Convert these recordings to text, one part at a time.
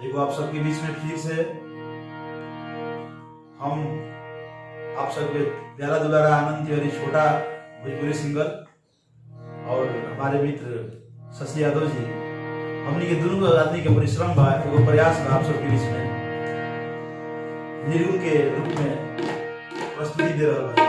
एगो आप सबके बीच में फिर से हम आप सबके प्यारा दुलारा आनंद तिवारी छोटा भोजपुरी सिंगर और हमारे मित्र शशि यादव जी, हमनी के दोनों आदमी के परिश्रम बा, एगो प्रयास बा आप सबके बीच में निर्गुण के रूप में प्रस्तुति दे रहा बा।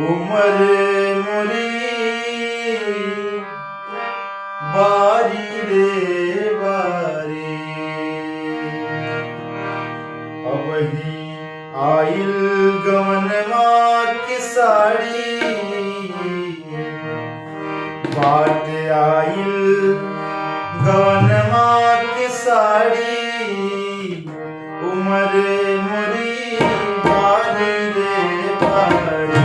उमर मोरी बारी रे बारी, अब ही आइल गवन माँ की साड़ी, बाट आइल गवन माँ की साड़ी, उमर मोरी बारी रे बारी।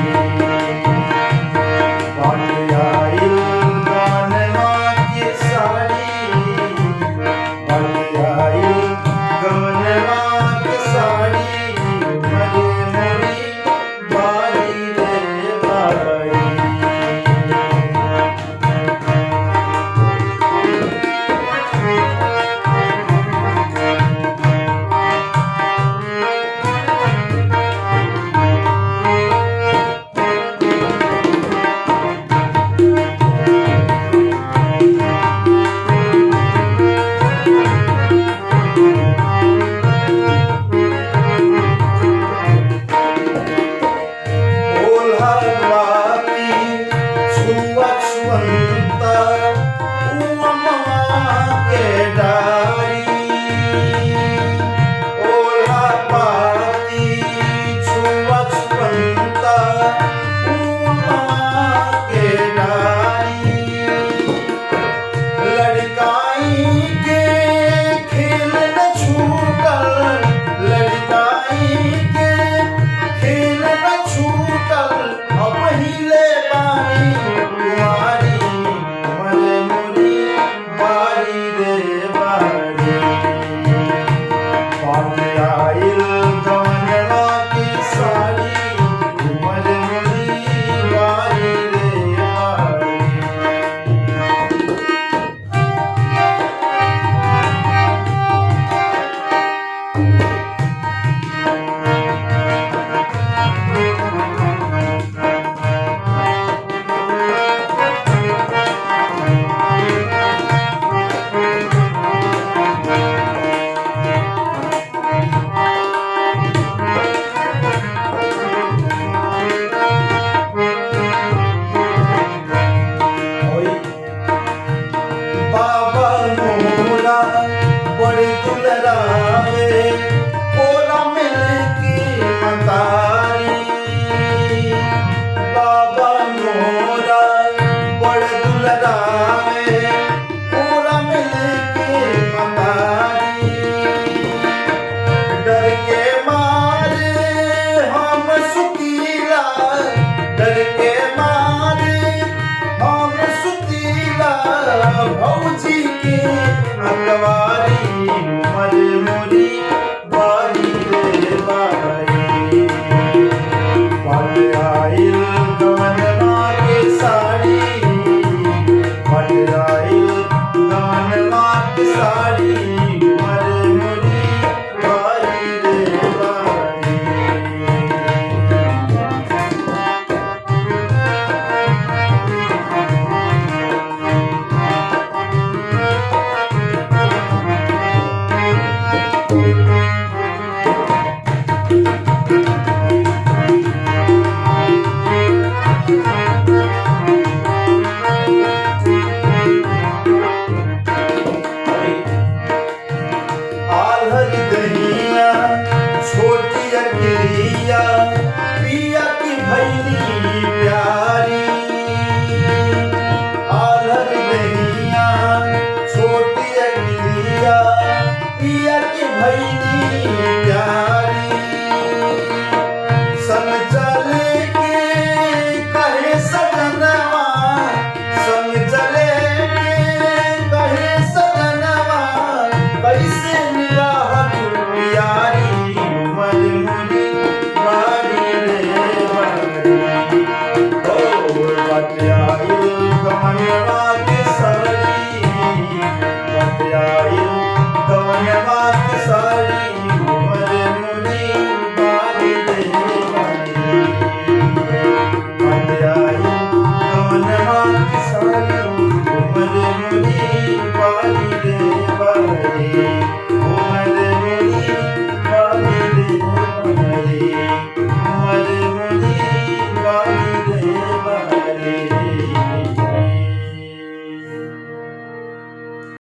भौजी के अकवारी, उमर मोरी बारी रे बारी, पट आइल गवनवा के साड़ी, पट आइल गवनवा के साड़ी, उमर मोरी बारी रे बारी। छोटी अकेलिया पिया की भैया